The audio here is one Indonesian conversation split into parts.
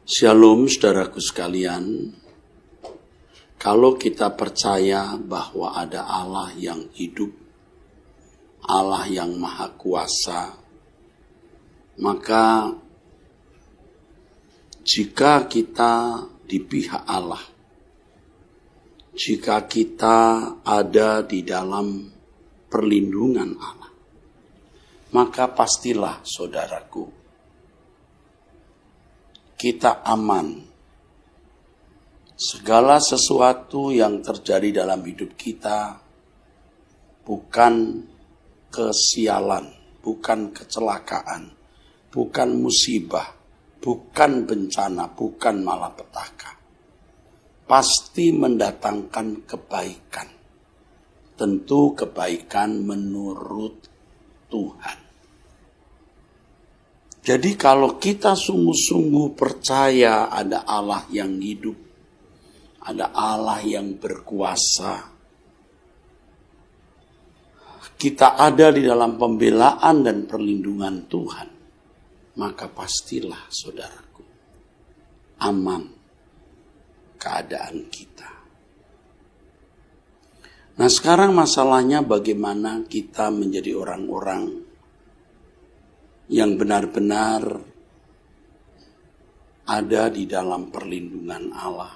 Shalom saudaraku sekalian, kalau kita percaya bahwa ada Allah yang hidup, Allah yang maha kuasa, maka jika kita di pihak Allah, jika kita ada di dalam perlindungan Allah, maka pastilah saudaraku, kita aman. Segala sesuatu yang terjadi dalam hidup kita bukan kesialan, bukan kecelakaan, bukan musibah, bukan bencana, bukan malapetaka. Pasti mendatangkan kebaikan. Tentu kebaikan menurut Tuhan. Jadi kalau kita sungguh-sungguh percaya ada Allah yang hidup, ada Allah yang berkuasa, kita ada di dalam pembelaan dan perlindungan Tuhan, maka pastilah saudaraku, aman keadaan kita. Nah sekarang masalahnya bagaimana kita menjadi orang-orang yang benar-benar ada di dalam perlindungan Allah,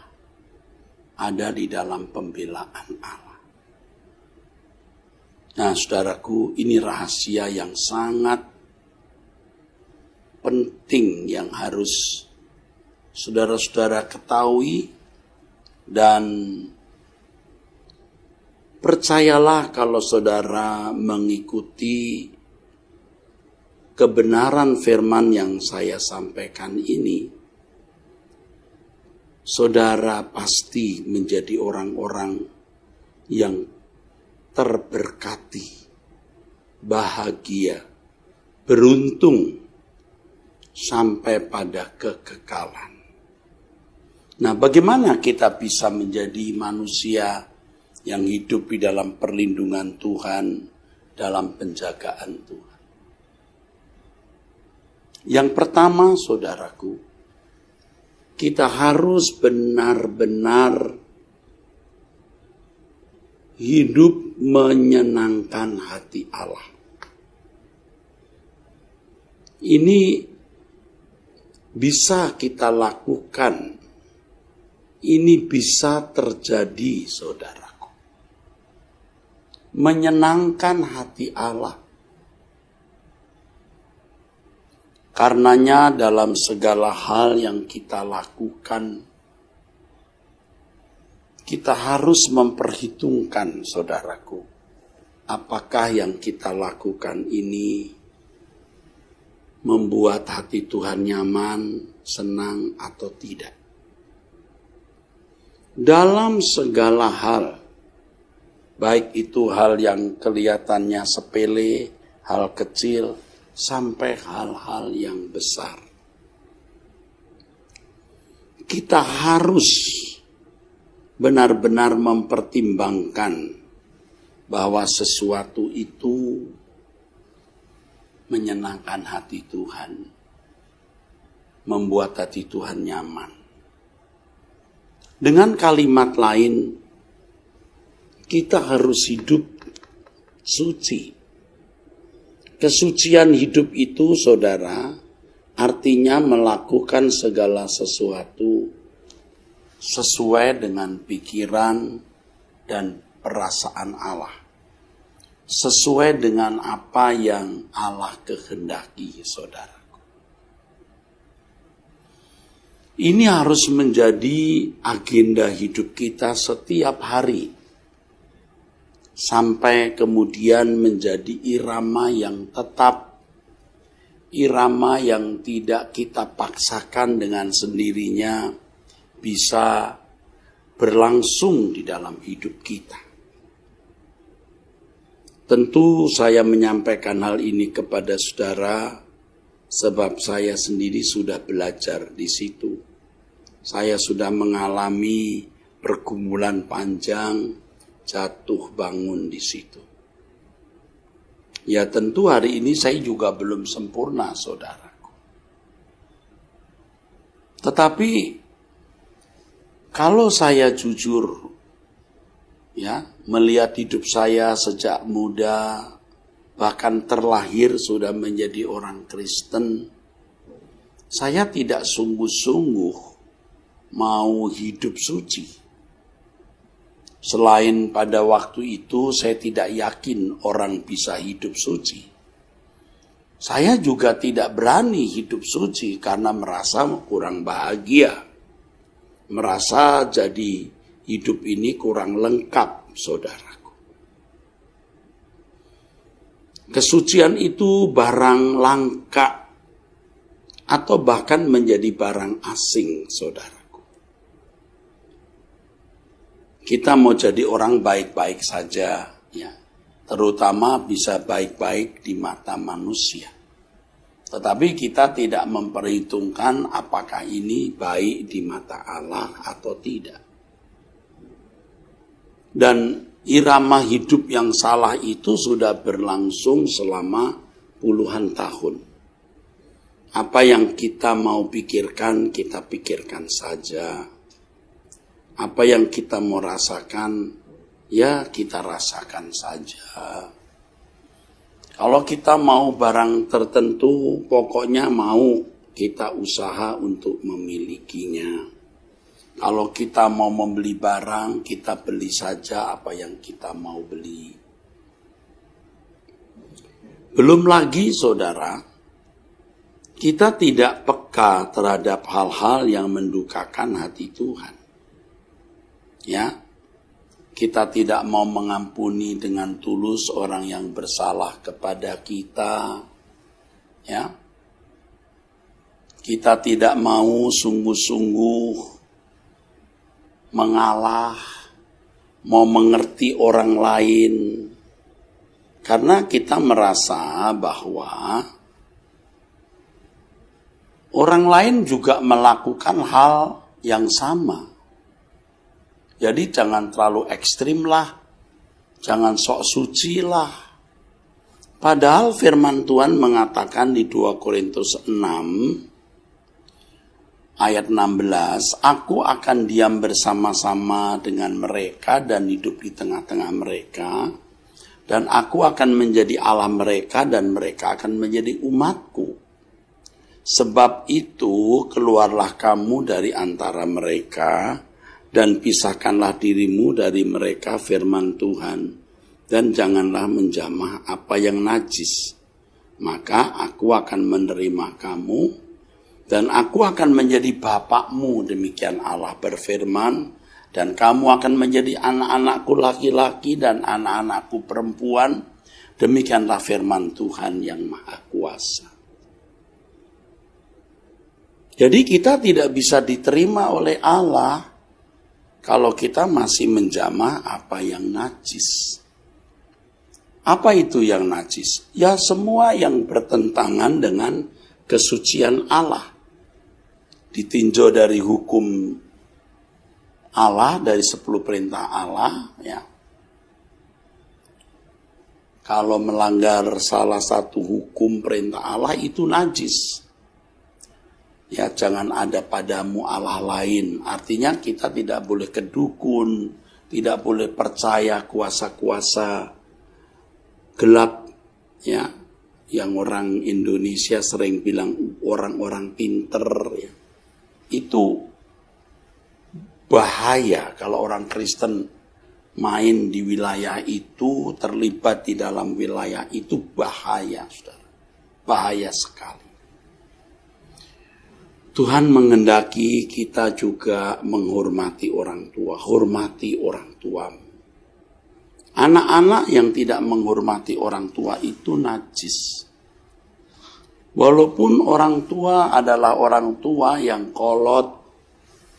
ada di dalam pembelaan Allah. Nah saudaraku, ini rahasia yang sangat penting yang harus saudara-saudara ketahui, dan percayalah kalau saudara mengikuti kebenaran firman yang saya sampaikan ini, saudara pasti menjadi orang-orang yang terberkati, bahagia, beruntung, sampai pada kekekalan. Nah, bagaimana kita bisa menjadi manusia yang hidup di dalam perlindungan Tuhan, dalam penjagaan Tuhan? Yang pertama, saudaraku, kita harus benar-benar hidup menyenangkan hati Allah. Ini bisa kita lakukan, ini bisa terjadi, saudaraku. Menyenangkan hati Allah. Karenanya dalam segala hal yang kita lakukan, kita harus memperhitungkan, saudaraku, apakah yang kita lakukan ini membuat hati Tuhan nyaman, senang, atau tidak. Dalam segala hal, baik itu hal yang kelihatannya sepele, hal kecil, sampai hal-hal yang besar, kita harus benar-benar mempertimbangkan bahwa sesuatu itu menyenangkan hati Tuhan, membuat hati Tuhan nyaman. Dengan kalimat lain, kita harus hidup suci. Kesucian hidup itu, saudara, artinya melakukan segala sesuatu sesuai dengan pikiran dan perasaan Allah. Sesuai dengan apa yang Allah kehendaki, saudaraku. Ini harus menjadi agenda hidup kita setiap hari, sampai kemudian menjadi irama yang tetap, irama yang tidak kita paksakan dengan sendirinya, bisa berlangsung di dalam hidup kita. Tentu saya menyampaikan hal ini kepada saudara, sebab saya sendiri sudah belajar di situ. Saya sudah mengalami pergumulan panjang, jatuh bangun di situ. Ya tentu hari ini saya juga belum sempurna, saudaraku. Tetapi kalau saya jujur, ya, melihat hidup saya sejak muda, bahkan terlahir sudah menjadi orang Kristen, saya tidak sungguh-sungguh mau hidup suci. Selain pada waktu itu saya tidak yakin orang bisa hidup suci. Saya juga tidak berani hidup suci karena merasa kurang bahagia. Merasa jadi hidup ini kurang lengkap, saudaraku. Kesucian itu barang langka atau bahkan menjadi barang asing, saudaraku. Kita mau jadi orang baik-baik saja, ya, terutama bisa baik-baik di mata manusia. Tetapi kita tidak memperhitungkan apakah ini baik di mata Allah atau tidak. Dan irama hidup yang salah itu sudah berlangsung selama puluhan tahun. Apa yang kita mau pikirkan, kita pikirkan saja. Apa yang kita mau rasakan, ya kita rasakan saja. Kalau kita mau barang tertentu, pokoknya mau, kita usaha untuk memilikinya. Kalau kita mau membeli barang, kita beli saja apa yang kita mau beli. Belum lagi, saudara, kita tidak peka terhadap hal-hal yang mendukakan hati Tuhan. Ya, kita tidak mau mengampuni dengan tulus orang yang bersalah kepada kita. Ya, kita tidak mau sungguh-sungguh mengalah, mau mengerti orang lain. Karena kita merasa bahwa orang lain juga melakukan hal yang sama. Jadi jangan terlalu ekstrim lah, jangan sok suci lah. Padahal firman Tuhan mengatakan di 2 Korintus 6 ayat 16, aku akan diam bersama-sama dengan mereka dan hidup di tengah-tengah mereka, dan aku akan menjadi Allah mereka dan mereka akan menjadi umatku. Sebab itu keluarlah kamu dari antara mereka dan pisahkanlah dirimu dari mereka, firman Tuhan, dan janganlah menjamah apa yang najis. Maka aku akan menerima kamu, dan aku akan menjadi bapakmu, demikian Allah berfirman, dan kamu akan menjadi anak-anakku laki-laki dan anak-anakku perempuan, demikianlah firman Tuhan yang Maha Kuasa. Jadi kita tidak bisa diterima oleh Allah kalau kita masih menjamah apa yang najis. Apa itu yang najis? Ya semua yang bertentangan dengan kesucian Allah. Ditinjau dari hukum Allah, dari 10 perintah Allah, ya. Kalau melanggar salah satu hukum perintah Allah itu najis. Ya, jangan ada padamu Allah lain. Artinya kita tidak boleh kedukun, tidak boleh percaya kuasa-kuasa gelap, ya, yang orang Indonesia sering bilang orang-orang pinter, ya. Itu bahaya kalau orang Kristen main di wilayah itu, terlibat di dalam wilayah itu, bahaya, saudara. Bahaya sekali. Tuhan menghendaki kita juga menghormati orang tua. Hormati orang tuamu. Anak-anak yang tidak menghormati orang tua itu najis. Walaupun orang tua adalah orang tua yang kolot,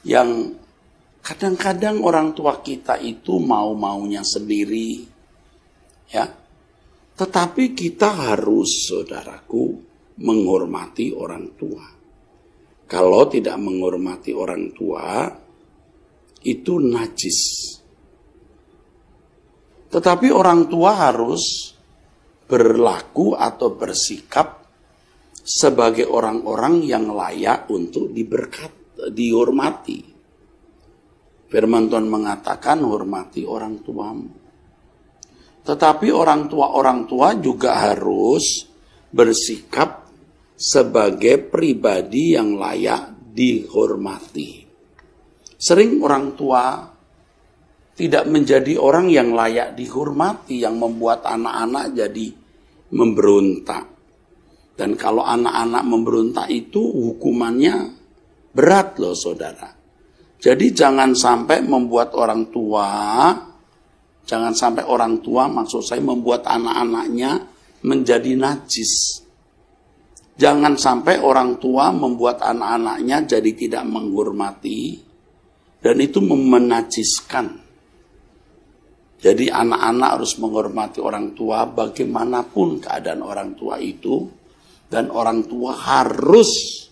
yang kadang-kadang orang tua kita itu mau-maunya sendiri, ya. Tetapi kita harus, saudaraku, menghormati orang tua. Kalau tidak menghormati orang tua, itu najis. Tetapi orang tua harus berlaku atau bersikap sebagai orang-orang yang layak untuk diberkati. dihormati. Firman Tuhan mengatakan hormati orang tuamu. Tetapi orang tua juga harus bersikap sebagai pribadi yang layak dihormati. Sering orang tua tidak menjadi orang yang layak dihormati, yang membuat anak-anak jadi memberontak. Dan kalau anak-anak memberontak itu hukumannya berat loh saudara. Jadi jangan sampai membuat orang tua, maksud saya membuat anak-anaknya menjadi najis. Jangan sampai orang tua membuat anak-anaknya jadi tidak menghormati dan itu menajiskan. Jadi anak-anak harus menghormati orang tua bagaimanapun keadaan orang tua itu, dan orang tua harus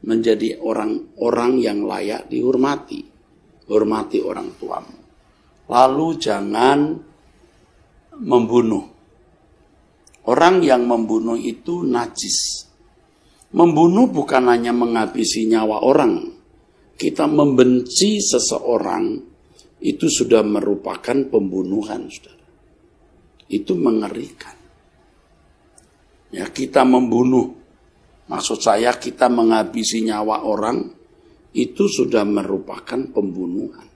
menjadi orang-orang yang layak dihormati. Hormati orang tuamu. Lalu jangan membunuh. Orang yang membunuh itu najis. Membunuh bukan hanya menghabisi nyawa orang. Kita membenci seseorang itu sudah merupakan pembunuhan, saudara. Itu mengerikan. Ya, kita membunuh. Maksud saya kita menghabisi nyawa orang itu sudah merupakan pembunuhan.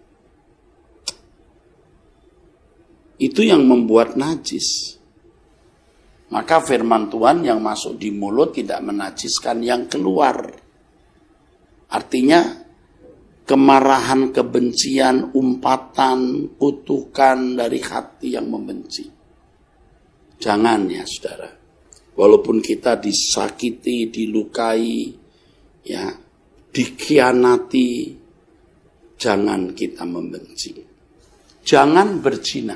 Itu yang membuat najis. Maka firman Tuhan yang masuk di mulut tidak menajiskan yang keluar. Artinya kemarahan, kebencian, umpatan, kutukan dari hati yang membenci. Jangan ya saudara. Walaupun kita disakiti, dilukai, ya, dikhianati, jangan kita membenci. Jangan berzina.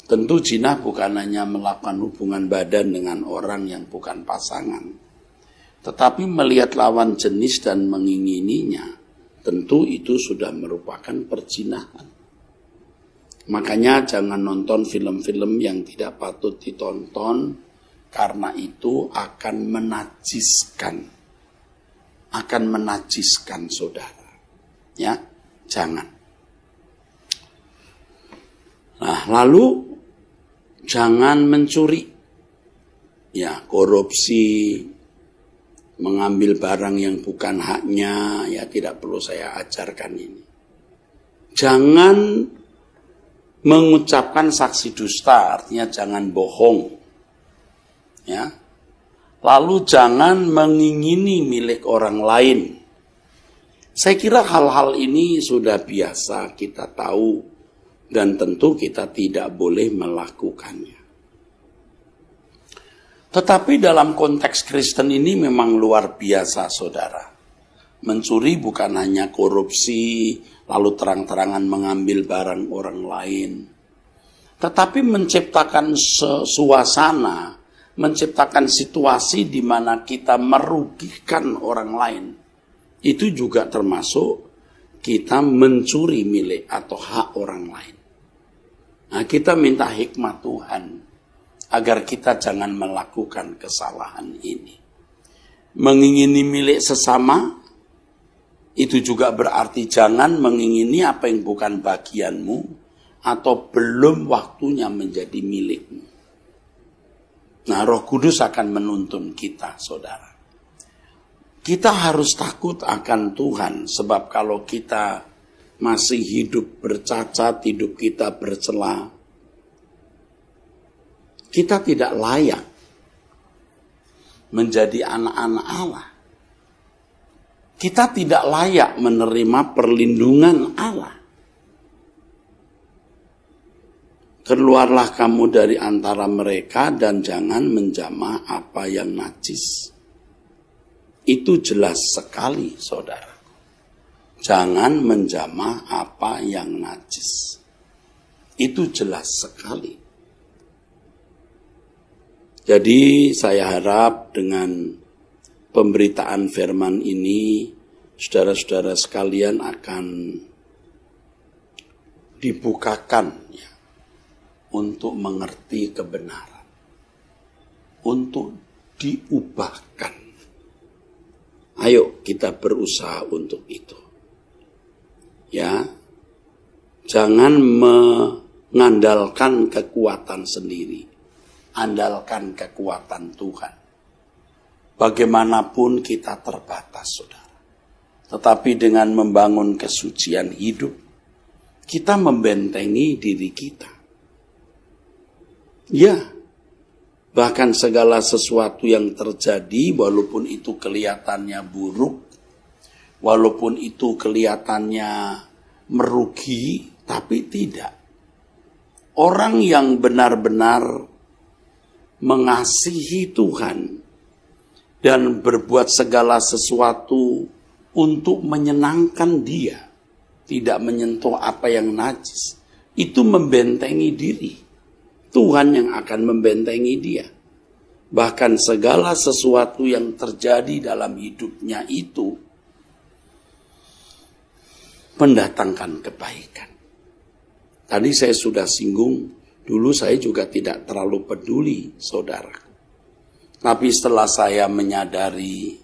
Tentu zina bukan hanya melakukan hubungan badan dengan orang yang bukan pasangan, tetapi melihat lawan jenis dan mengingininya, tentu itu sudah merupakan perzinahan. Makanya jangan nonton film-film yang tidak patut ditonton, karena itu akan menajiskan saudara. Ya, jangan. Nah, lalu jangan mencuri, ya, korupsi, mengambil barang yang bukan haknya, ya tidak perlu saya ajarkan ini. Jangan mengucapkan saksi dusta, artinya jangan bohong, ya. Lalu jangan mengingini milik orang lain. Saya kira hal-hal ini sudah biasa kita tahu. Dan tentu kita tidak boleh melakukannya. Tetapi dalam konteks Kristen ini memang luar biasa saudara. Mencuri bukan hanya korupsi, lalu terang-terangan mengambil barang orang lain. Tetapi menciptakan suasana, menciptakan situasi di mana kita merugikan orang lain. Itu juga termasuk kita mencuri milik atau hak orang lain. Nah, kita minta hikmat Tuhan agar kita jangan melakukan kesalahan ini. Mengingini milik sesama itu juga berarti jangan mengingini apa yang bukan bagianmu atau belum waktunya menjadi milikmu. Nah, Roh Kudus akan menuntun kita, saudara. Kita harus takut akan Tuhan, sebab kalau kita masih hidup bercacat, hidup kita bercela, kita tidak layak menjadi anak-anak Allah. Kita tidak layak menerima perlindungan Allah. Keluarlah kamu dari antara mereka dan jangan menjamah apa yang najis. Itu jelas sekali, saudara. Jangan menjamah apa yang najis. Itu jelas sekali. Jadi saya harap dengan pemberitaan firman ini, saudara-saudara sekalian akan dibukakan ya, untuk mengerti kebenaran. Untuk diubahkan. Ayo kita berusaha untuk itu. Ya. Jangan mengandalkan kekuatan sendiri. Andalkan kekuatan Tuhan. Bagaimanapun kita terbatas, saudara. Tetapi dengan membangun kesucian hidup, kita membentengi diri kita. Ya, bahkan segala sesuatu yang terjadi, walaupun itu kelihatannya buruk, walaupun itu kelihatannya merugi, tapi tidak. Orang yang benar-benar mengasihi Tuhan dan berbuat segala sesuatu untuk menyenangkan Dia, tidak menyentuh apa yang najis, itu membentengi diri. Tuhan yang akan membentengi dia. Bahkan segala sesuatu yang terjadi dalam hidupnya itu mendatangkan kebaikan. Tadi saya sudah singgung, dulu saya juga tidak terlalu peduli, saudara. Tapi setelah saya menyadari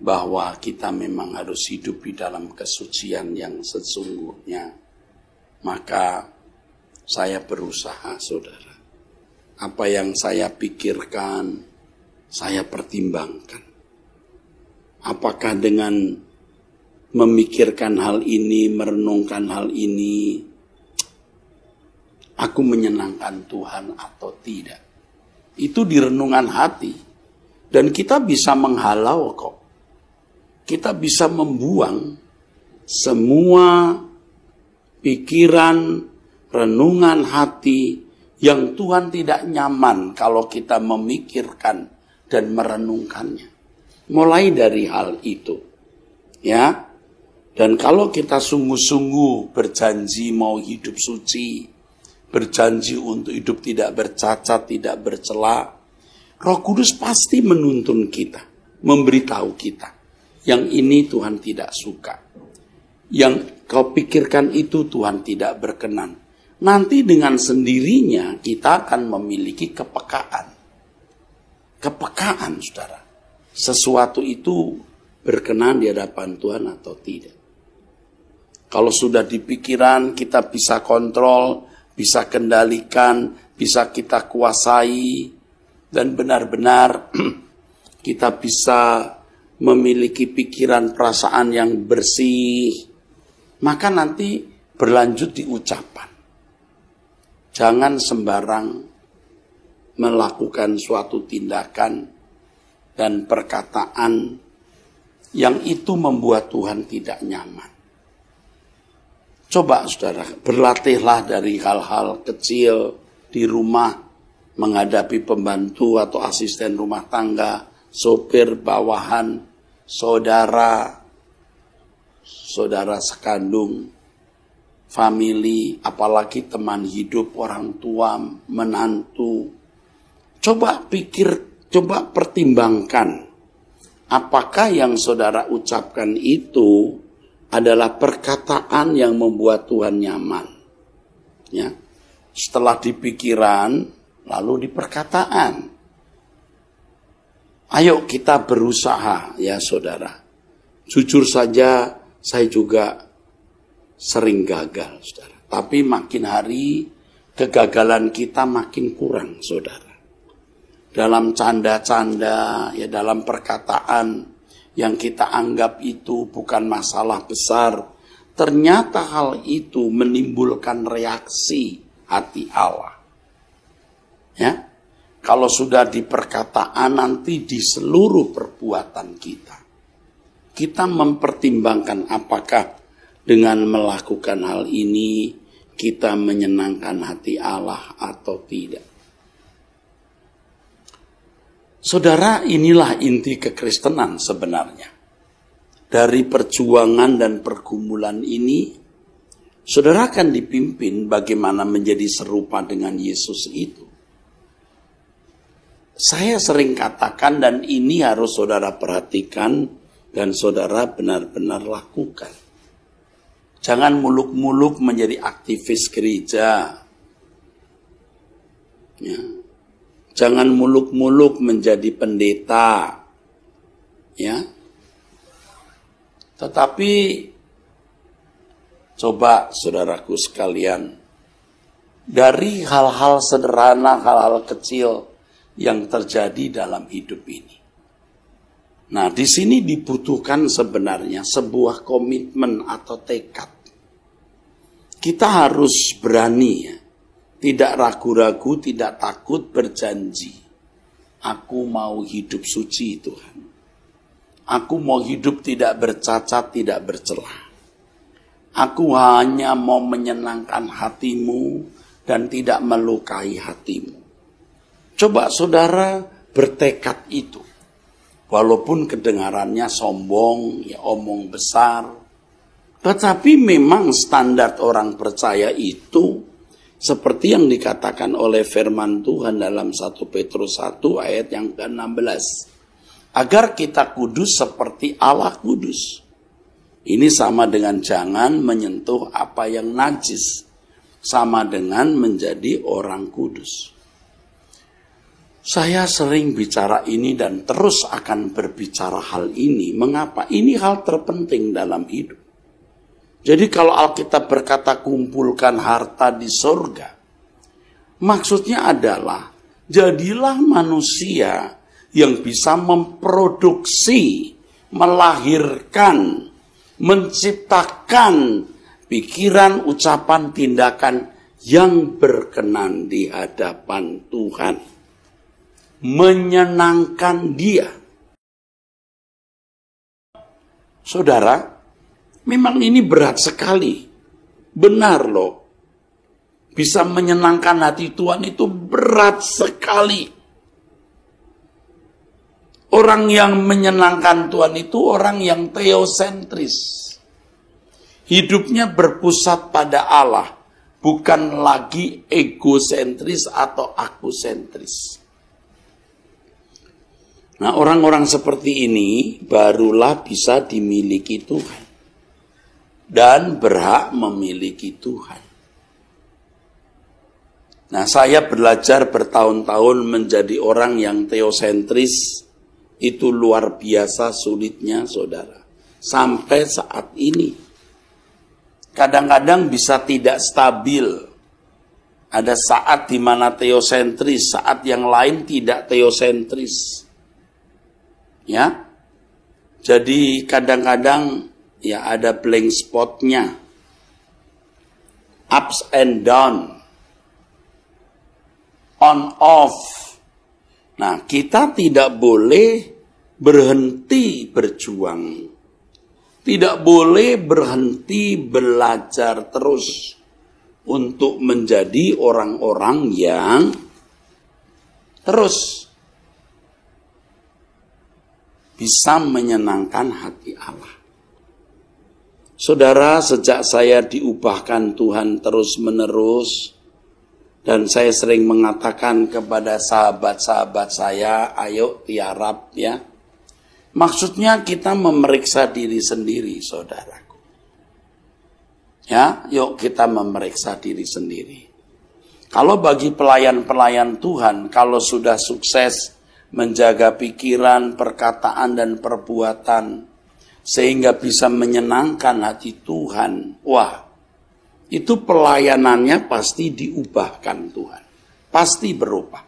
bahwa kita memang harus hidup di dalam kesucian yang sesungguhnya, maka saya berusaha, saudara. Apa yang saya pikirkan, saya pertimbangkan. Apakah dengan memikirkan hal ini, merenungkan hal ini, aku menyenangkan Tuhan atau tidak? Itu di renungan hati. Dan kita bisa menghalau kok. Kita bisa membuang semua pikiran, renungan hati yang Tuhan tidak nyaman kalau kita memikirkan dan merenungkannya. Mulai dari hal itu. Ya. Dan kalau kita sungguh-sungguh berjanji mau hidup suci, berjanji untuk hidup tidak bercacat, tidak bercela, Roh Kudus pasti menuntun kita, memberitahu kita. Yang ini Tuhan tidak suka. Yang kau pikirkan itu Tuhan tidak berkenan. Nanti dengan sendirinya kita akan memiliki kepekaan. Kepekaan, saudara. Sesuatu itu berkenan di hadapan Tuhan atau tidak. Kalau sudah di pikiran kita bisa kontrol, bisa kendalikan, bisa kita kuasai, dan benar-benar kita bisa memiliki pikiran perasaan yang bersih, maka nanti berlanjut di ucapan. Jangan sembarang melakukan suatu tindakan dan perkataan yang itu membuat Tuhan tidak nyaman. Coba saudara, berlatihlah dari hal-hal kecil di rumah, menghadapi pembantu atau asisten rumah tangga, sopir, bawahan, saudara sekandung, famili, apalagi teman hidup, orang tua, menantu. Coba pertimbangkan, apakah yang saudara ucapkan itu adalah perkataan yang membuat Tuhan nyaman. Ya. Setelah di pikiran, lalu di perkataan. Ayo kita berusaha, ya saudara. Jujur saja, saya juga sering gagal, saudara. Tapi makin hari, kegagalan kita makin kurang, saudara. Dalam canda-canda, ya dalam perkataan yang kita anggap itu bukan masalah besar, ternyata hal itu menimbulkan reaksi hati Allah. Ya, kalau sudah di perkataan, nanti di seluruh perbuatan kita mempertimbangkan apakah dengan melakukan hal ini kita menyenangkan hati Allah atau tidak. Saudara, inilah inti kekristenan sebenarnya. Dari perjuangan dan pergumulan ini, saudara akan dipimpin bagaimana menjadi serupa dengan Yesus itu. Saya sering katakan, dan ini harus saudara perhatikan dan saudara benar-benar lakukan. Jangan muluk-muluk menjadi aktivis gereja. Ya. Jangan muluk-muluk menjadi pendeta. Ya. Tetapi coba saudaraku sekalian, dari hal-hal sederhana, hal-hal kecil yang terjadi dalam hidup ini. Nah, di sini dibutuhkan sebenarnya sebuah komitmen atau tekad. Kita harus berani ya, tidak ragu-ragu, tidak takut berjanji. Aku mau hidup suci Tuhan. Aku mau hidup tidak bercacat, tidak bercelah. Aku hanya mau menyenangkan hatimu dan tidak melukai hatimu. Coba saudara bertekad itu. Walaupun kedengarannya sombong, ya omong besar. Tetapi memang standar orang percaya itu seperti yang dikatakan oleh firman Tuhan dalam 1 Petrus 1 ayat yang ke-16. Agar kita kudus seperti Allah kudus. Ini sama dengan jangan menyentuh apa yang najis. Sama dengan menjadi orang kudus. Saya sering bicara ini dan terus akan berbicara hal ini. Mengapa? Ini hal terpenting dalam hidup. Jadi kalau Alkitab berkata kumpulkan harta di sorga, maksudnya adalah jadilah manusia yang bisa memproduksi, melahirkan, menciptakan pikiran, ucapan, tindakan yang berkenan di hadapan Tuhan. Menyenangkan Dia. Saudara, memang ini berat sekali. Benar loh. Bisa menyenangkan hati Tuhan itu berat sekali. Orang yang menyenangkan Tuhan itu orang yang teosentris. Hidupnya berpusat pada Allah. Bukan lagi egosentris atau akusentris. Nah, orang-orang seperti ini barulah bisa dimiliki Tuhan. Dan berhak memiliki Tuhan. Nah, saya belajar bertahun-tahun menjadi orang yang teosentris. Itu luar biasa sulitnya, saudara. Sampai saat ini. Kadang-kadang bisa tidak stabil. Ada saat di mana teosentris, saat yang lain tidak teosentris. Ya, jadi kadang-kadang ya ada blank spotnya, ups and down, on off. Nah, kita tidak boleh berhenti berjuang, tidak boleh berhenti belajar terus untuk menjadi orang-orang yang terus bisa menyenangkan hati Allah. Saudara, sejak saya diubahkan Tuhan terus-menerus, dan saya sering mengatakan kepada sahabat-sahabat saya, ayo tiarap ya. Maksudnya kita memeriksa diri sendiri, saudaraku. Ya, yuk kita memeriksa diri sendiri. Kalau bagi pelayan-pelayan Tuhan, kalau sudah sukses menjaga pikiran, perkataan, dan perbuatan, sehingga bisa menyenangkan hati Tuhan. Wah, itu pelayanannya pasti diubahkan Tuhan. Pasti berubah.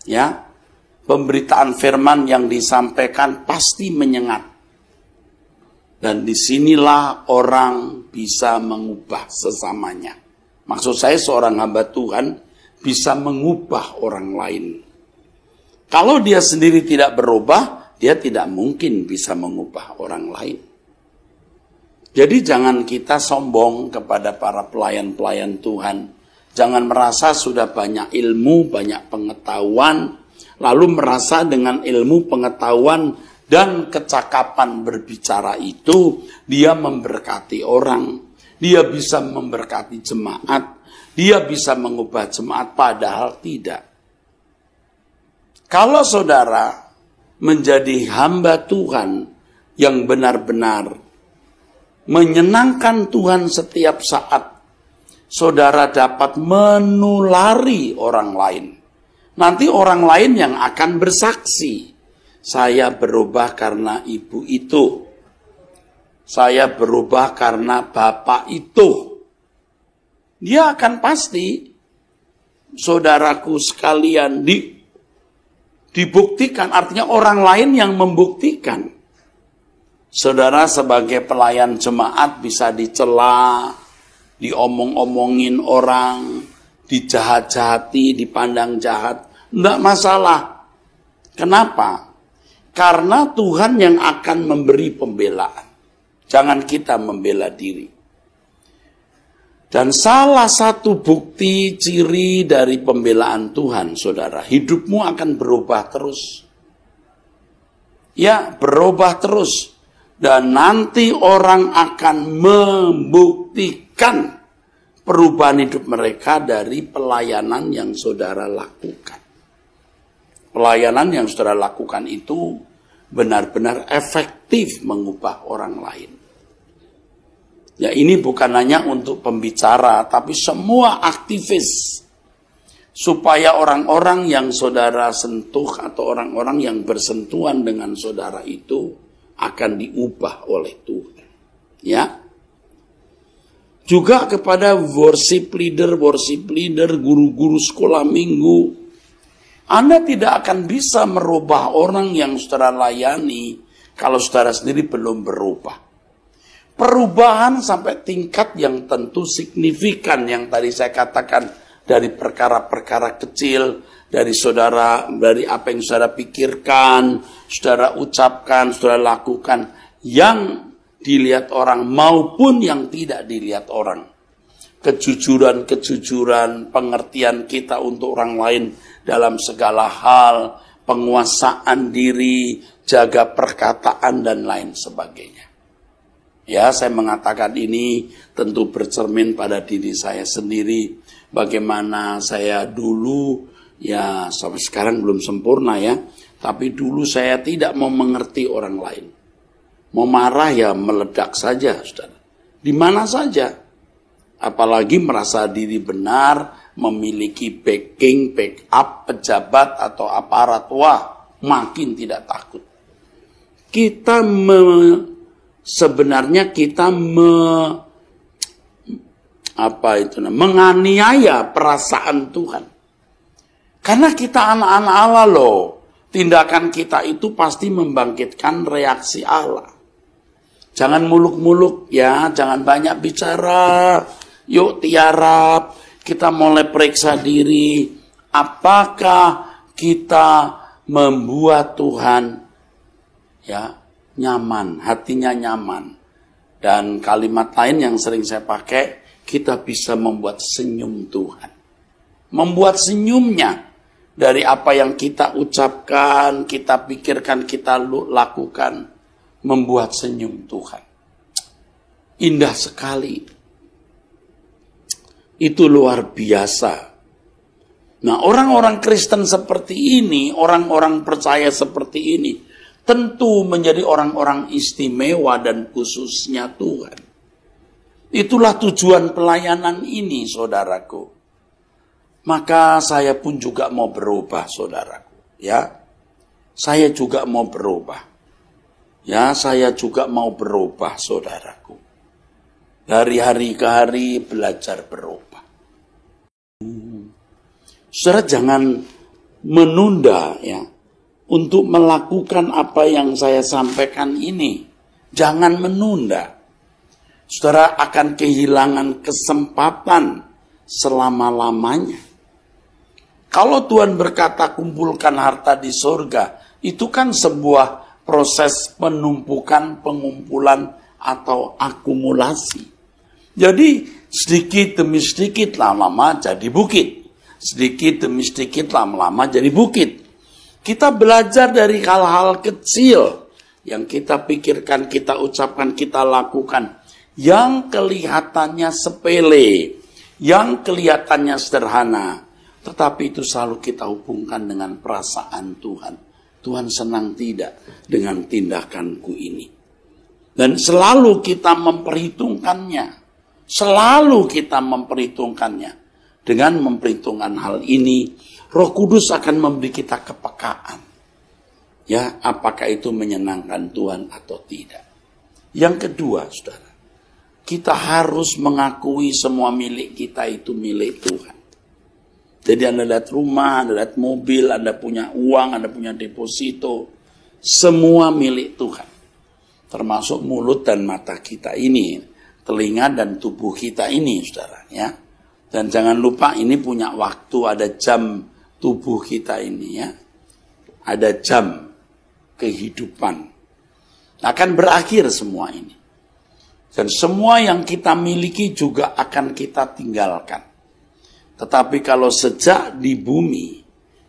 Ya, pemberitaan firman yang disampaikan pasti menyengat. Dan disinilah orang bisa mengubah sesamanya. Maksud saya seorang hamba Tuhan bisa mengubah orang lain. Kalau dia sendiri tidak berubah, dia tidak mungkin bisa mengubah orang lain. Jadi jangan kita sombong kepada para pelayan-pelayan Tuhan. Jangan merasa sudah banyak ilmu, banyak pengetahuan, lalu merasa dengan ilmu, pengetahuan, dan kecakapan berbicara itu, dia memberkati orang. Dia bisa memberkati jemaat. Dia bisa mengubah jemaat, padahal tidak. Kalau saudara menjadi hamba Tuhan yang benar-benar menyenangkan Tuhan setiap saat, saudara dapat menulari orang lain. Nanti orang lain yang akan bersaksi, saya berubah karena ibu itu. saya berubah karena Bapak itu. Dia akan pasti, saudaraku sekalian, dibuktikan, artinya orang lain yang membuktikan. Saudara sebagai pelayan jemaat bisa dicela, diomong-omongin orang, dijahat-jahati, dipandang jahat. Enggak masalah. Kenapa? Karena Tuhan yang akan memberi pembelaan. Jangan kita membela diri. Dan salah satu bukti ciri dari pembelaan Tuhan, saudara, hidupmu akan berubah terus. Ya, berubah terus. Dan nanti orang akan membuktikan perubahan hidup mereka dari pelayanan yang saudara lakukan. Pelayanan yang saudara lakukan itu benar-benar efektif mengubah orang lain. Ya, ini bukan hanya untuk pembicara, tapi semua aktivis. Supaya orang-orang yang saudara sentuh atau orang-orang yang bersentuhan dengan saudara itu akan diubah oleh Tuhan. Ya. Juga kepada worship leader, guru-guru sekolah minggu. Anda tidak akan bisa merubah orang yang saudara layani kalau saudara sendiri belum berubah. Perubahan sampai tingkat yang tentu signifikan yang tadi saya katakan dari perkara-perkara kecil, dari saudara, dari apa yang saudara pikirkan, saudara ucapkan, saudara lakukan, yang dilihat orang maupun yang tidak dilihat orang. Kejujuran, pengertian kita untuk orang lain dalam segala hal, penguasaan diri, jaga perkataan dan lain sebagainya. Ya, saya mengatakan ini tentu bercermin pada diri saya sendiri. Bagaimana saya dulu, ya sampai sekarang belum sempurna ya, tapi dulu saya tidak mau mengerti orang lain. Mau marah ya meledak saja, saudara. Di mana saja. Apalagi merasa diri benar, memiliki backing, backup, pejabat atau aparat. Wah, makin tidak takut. Sebenarnya kita menganiaya perasaan Tuhan. Karena kita anak-anak Allah loh. Tindakan kita itu pasti membangkitkan reaksi Allah. Jangan muluk-muluk ya, jangan banyak bicara. Yuk tiarap, kita mulai periksa diri. Apakah kita membuat Tuhan ya nyaman, hatinya nyaman. Dan kalimat lain yang sering saya pakai, kita bisa membuat senyum Tuhan. Membuat senyumnya dari apa yang kita ucapkan, kita pikirkan, kita lakukan. Membuat senyum Tuhan. Indah sekali. Itu luar biasa. Nah, orang-orang Kristen seperti ini, orang-orang percaya seperti ini, tentu menjadi orang-orang istimewa dan khususnya Tuhan. Itulah tujuan pelayanan ini, saudaraku. Maka saya pun juga mau berubah, saudaraku. Ya, saya juga mau berubah. Ya, saya juga mau berubah, saudaraku. Dari hari ke hari belajar berubah. Saudara jangan menunda ya untuk melakukan apa yang saya sampaikan ini. Jangan menunda. Saudara akan kehilangan kesempatan selama-lamanya. Kalau Tuhan berkata kumpulkan harta di surga, itu kan sebuah proses penumpukan, pengumpulan atau akumulasi. Jadi sedikit demi sedikit lama-lama jadi bukit. Sedikit demi sedikit lama-lama jadi bukit. Kita belajar dari hal-hal kecil yang kita pikirkan, kita ucapkan, kita lakukan. Yang kelihatannya sepele, yang kelihatannya sederhana. Tetapi itu selalu kita hubungkan dengan perasaan Tuhan. Tuhan senang tidak dengan tindakanku ini. Dan selalu kita memperhitungkannya. Selalu kita memperhitungkannya. Dengan memperhitungkan hal ini, Roh Kudus akan memberi kita kepekaan. Ya, apakah itu menyenangkan Tuhan atau tidak. Yang kedua, saudara, kita harus mengakui semua milik kita itu milik Tuhan. Jadi Anda lihat rumah, Anda lihat mobil, Anda punya uang, Anda punya deposito, semua milik Tuhan. Termasuk mulut dan mata kita ini, telinga dan tubuh kita ini, saudara. Ya. Dan jangan lupa ini punya waktu, ada jam tubuh kita ini, ya. Ada jam kehidupan. Akan berakhir semua ini. Dan semua yang kita miliki juga akan kita tinggalkan. Tetapi kalau sejak di bumi,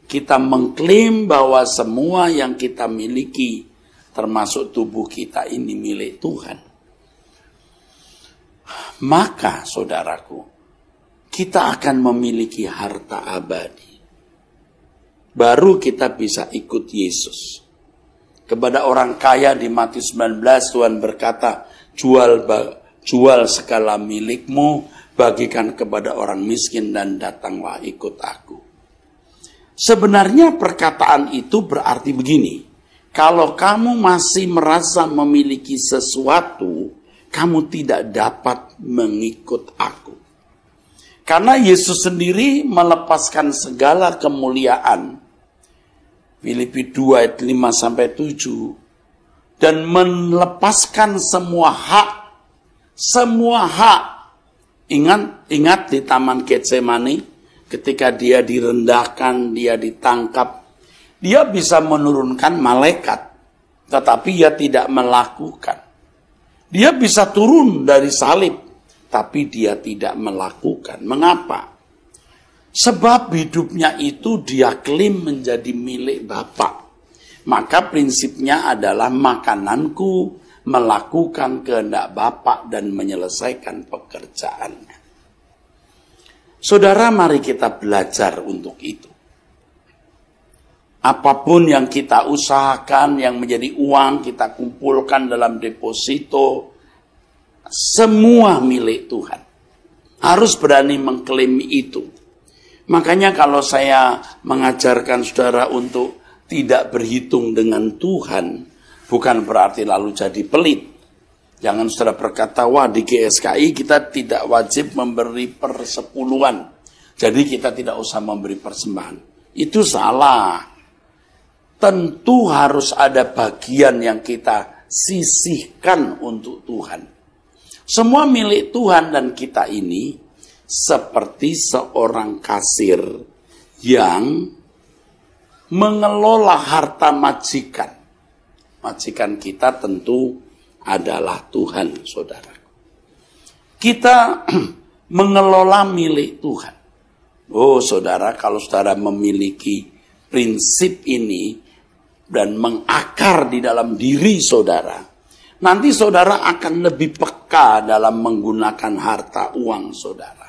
kita mengklaim bahwa semua yang kita miliki, termasuk tubuh kita ini milik Tuhan. Maka, saudaraku, kita akan memiliki harta abadi. Baru kita bisa ikut Yesus. Kepada orang kaya di Matius 19, Tuhan berkata, jual segala milikmu, bagikan kepada orang miskin dan datanglah ikut aku. Sebenarnya perkataan itu berarti begini, kalau kamu masih merasa memiliki sesuatu, kamu tidak dapat mengikut aku. Karena Yesus sendiri melepaskan segala kemuliaan, Filipi 2 ayat 5-7, dan melepaskan semua hak. Ingat di Taman Getsemani, ketika dia direndahkan, dia ditangkap, dia bisa menurunkan malaikat, tetapi dia tidak melakukan. Dia bisa turun dari salib, tapi dia tidak melakukan. Mengapa? Sebab hidupnya itu dia klaim menjadi milik Bapa. Maka prinsipnya adalah makananku, melakukan kehendak Bapa dan menyelesaikan pekerjaannya. Saudara, mari kita belajar untuk itu. Apapun yang kita usahakan, yang menjadi uang, kita kumpulkan dalam deposito, semua milik Tuhan. Harus berani mengklaim itu. Makanya kalau saya mengajarkan saudara untuk tidak berhitung dengan Tuhan, bukan berarti lalu jadi pelit. Jangan saudara berkata, wah di GSKI kita tidak wajib memberi persepuluhan, jadi kita tidak usah memberi persembahan. Itu salah. Tentu harus ada bagian yang kita sisihkan untuk Tuhan. Semua milik Tuhan, dan kita ini seperti seorang kasir yang mengelola harta majikan. Majikan kita tentu adalah Tuhan, saudara. Kita mengelola milik Tuhan. Oh, saudara, kalau saudara memiliki prinsip ini dan mengakar di dalam diri saudara, nanti saudara akan lebih peka dalam menggunakan harta uang saudara.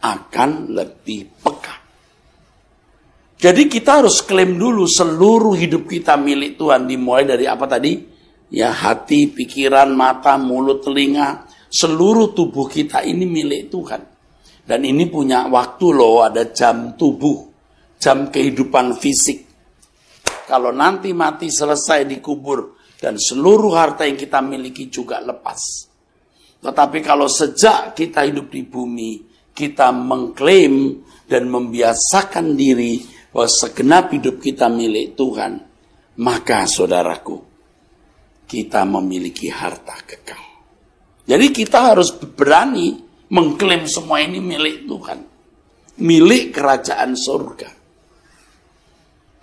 Akan lebih peka. Jadi kita harus klaim dulu seluruh hidup kita milik Tuhan. Dimulai dari apa tadi? Ya, hati, pikiran, mata, mulut, telinga. Seluruh tubuh kita ini milik Tuhan. Dan ini punya waktu loh, ada jam tubuh. Jam kehidupan fisik. Kalau nanti mati selesai dikubur. Dan seluruh harta yang kita miliki juga lepas. Tetapi kalau sejak kita hidup di bumi, kita mengklaim dan membiasakan diri bahwa segenap hidup kita milik Tuhan, maka saudaraku, kita memiliki harta kekal. Jadi kita harus berani mengklaim semua ini milik Tuhan, milik kerajaan surga.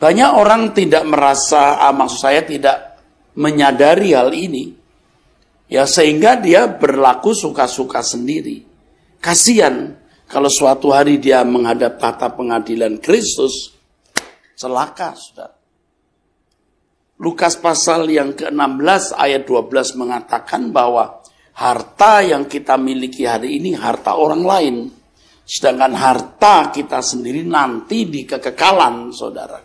Banyak orang tidak merasa, maksud saya tidak menyadari hal ini, ya, sehingga dia berlaku suka-suka sendiri. Kasihan kalau suatu hari dia menghadap tahta pengadilan Kristus, celaka, saudara. Lukas pasal yang ke-16 ayat 12 mengatakan bahwa harta yang kita miliki hari ini harta orang lain. Sedangkan harta kita sendiri nanti di kekekalan, saudara.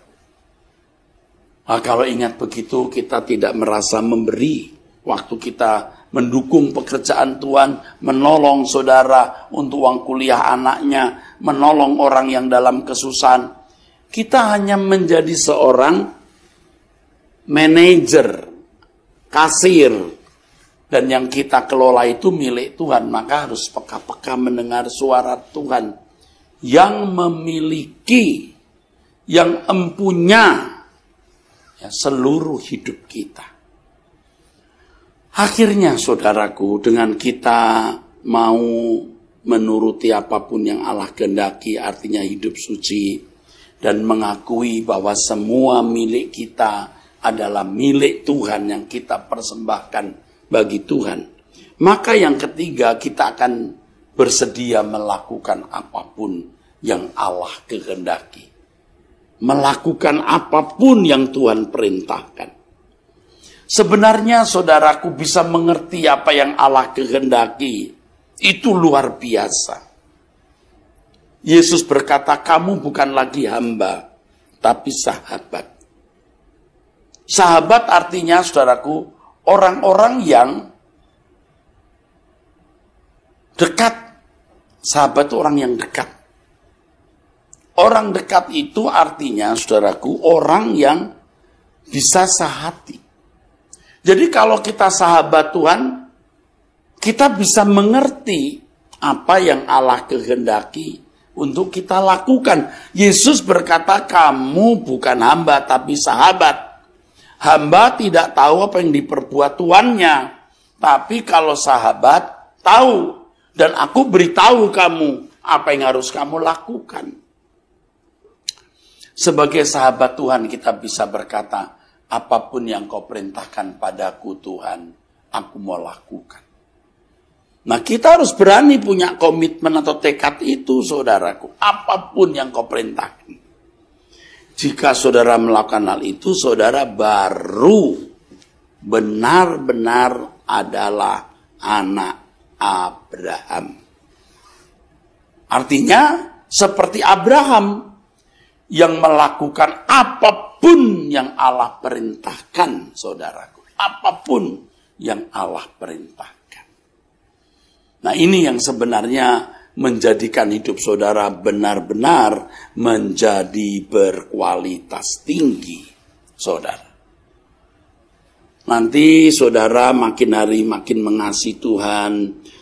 Nah, kalau ingat begitu, kita tidak merasa memberi. Waktu kita mendukung pekerjaan Tuhan, menolong saudara untuk uang kuliah anaknya, menolong orang yang dalam kesusahan. Kita hanya menjadi seorang manajer, kasir. Dan yang kita kelola itu milik Tuhan, maka harus peka-peka mendengar suara Tuhan yang memiliki, yang empunya seluruh hidup kita. Akhirnya saudaraku, dengan kita mau menuruti apapun yang Allah kehendaki, artinya hidup suci, dan mengakui bahwa semua milik kita adalah milik Tuhan yang kita persembahkan bagi Tuhan. Maka yang ketiga, kita akan bersedia melakukan apapun yang Allah kehendaki. Melakukan apapun yang Tuhan perintahkan. Sebenarnya saudaraku bisa mengerti apa yang Allah kehendaki. Itu luar biasa. Yesus berkata, kamu bukan lagi hamba, tapi sahabat. Sahabat artinya saudaraku, orang-orang yang dekat. Sahabat itu orang yang dekat. Orang dekat itu artinya saudaraku, orang yang bisa sehati. Jadi kalau kita sahabat Tuhan, kita bisa mengerti apa yang Allah kehendaki untuk kita lakukan. Yesus berkata, kamu bukan hamba tapi sahabat. Hamba tidak tahu apa yang diperbuat tuannya. Tapi kalau sahabat, tahu. Dan aku beritahu kamu apa yang harus kamu lakukan. Sebagai sahabat Tuhan kita bisa berkata, apapun yang kau perintahkan padaku Tuhan, aku mau lakukan. Nah kita harus berani punya komitmen atau tekad itu saudaraku. Apapun yang kau perintahkan. Jika saudara melakukan hal itu, saudara baru benar-benar adalah anak Abraham. Artinya seperti Abraham yang melakukan apapun yang Allah perintahkan, saudaraku. Apapun yang Allah perintahkan. Nah ini yang sebenarnya menjadikan hidup saudara benar-benar menjadi berkualitas tinggi, saudara. Nanti saudara makin hari makin mengasihi Tuhan,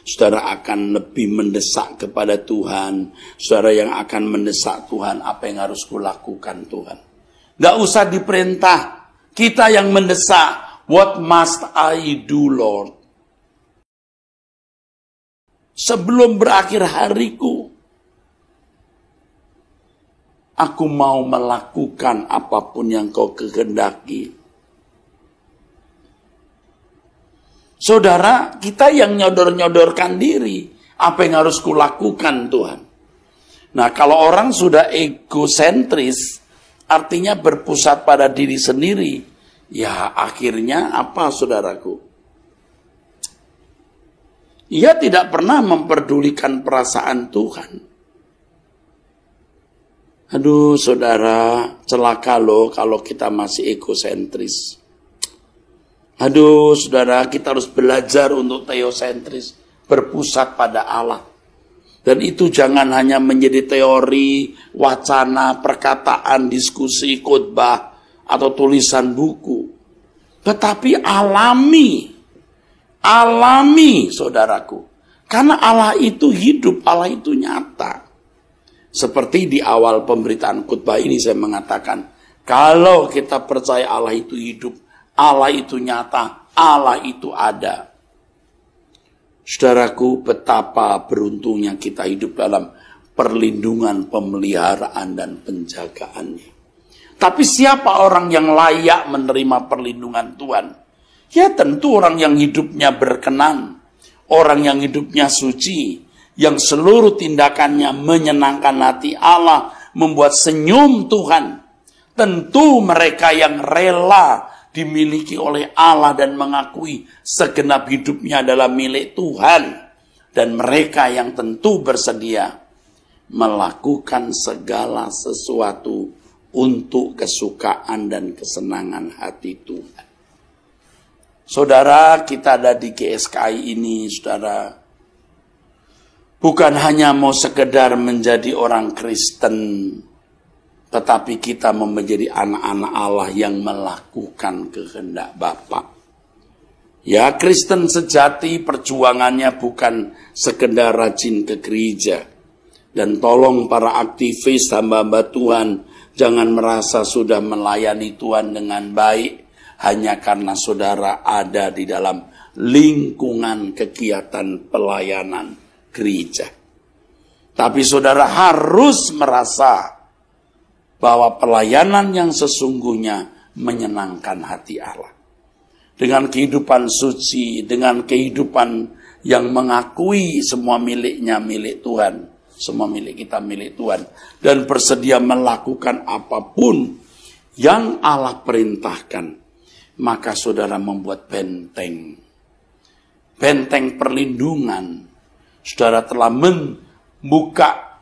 saudara akan lebih mendesak kepada Tuhan. Saudara yang akan mendesak Tuhan, apa yang harus kulakukan Tuhan. Gak usah diperintah, kita yang mendesak. What must I do, Lord? Sebelum berakhir hariku, aku mau melakukan apapun yang kau kehendaki. Saudara, kita yang nyodor-nyodorkan diri. Apa yang harus kulakukan Tuhan? Nah, kalau orang sudah egosentris, artinya berpusat pada diri sendiri. Ya, akhirnya apa saudaraku? Ia tidak pernah memperdulikan perasaan Tuhan. Aduh, saudara, celaka loh kalau kita masih egosentris. Aduh, saudara, kita harus belajar untuk teosentris, berpusat pada Allah. Dan itu jangan hanya menjadi teori, wacana, perkataan, diskusi, khotbah, atau tulisan buku. Tetapi alami, saudaraku. Karena Allah itu hidup, Allah itu nyata. Seperti di awal pemberitaan khotbah ini saya mengatakan, kalau kita percaya Allah itu hidup, Allah itu nyata, Allah itu ada. Saudaraku, betapa beruntungnya kita hidup dalam perlindungan, pemeliharaan, dan penjagaannya. Tapi siapa orang yang layak menerima perlindungan Tuhan? Ya tentu orang yang hidupnya berkenan, orang yang hidupnya suci, yang seluruh tindakannya menyenangkan hati Allah, membuat senyum Tuhan. Tentu mereka yang rela dimiliki oleh Allah dan mengakui segenap hidupnya adalah milik Tuhan. Dan mereka yang tentu bersedia melakukan segala sesuatu untuk kesukaan dan kesenangan hati Tuhan. Saudara, kita ada di GSKI ini, saudara, bukan hanya mau sekedar menjadi orang Kristen, tetapi kita menjadi anak-anak Allah yang melakukan kehendak Bapa. Ya, Kristen sejati perjuangannya bukan sekedar rajin ke gereja. Dan tolong para aktivis hamba-hamba Tuhan, jangan merasa sudah melayani Tuhan dengan baik hanya karena saudara ada di dalam lingkungan kegiatan pelayanan gereja. Tapi saudara harus merasa bahwa pelayanan yang sesungguhnya menyenangkan hati Allah. Dengan kehidupan suci, dengan kehidupan yang mengakui semua miliknya milik Tuhan. Semua milik kita milik Tuhan. Dan bersedia melakukan apapun yang Allah perintahkan. Maka saudara membuat benteng. Benteng perlindungan. Saudara telah membuka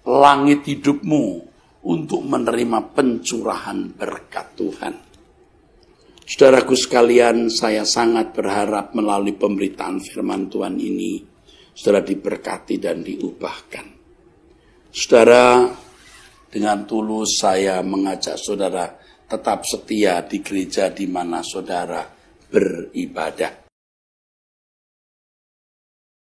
langit hidupmu untuk menerima pencurahan berkat Tuhan. Saudaraku sekalian, saya sangat berharap melalui pemberitaan firman Tuhan ini, saudara diberkati dan diubahkan. Saudara, dengan tulus saya mengajak saudara tetap setia di gereja di mana saudara beribadah.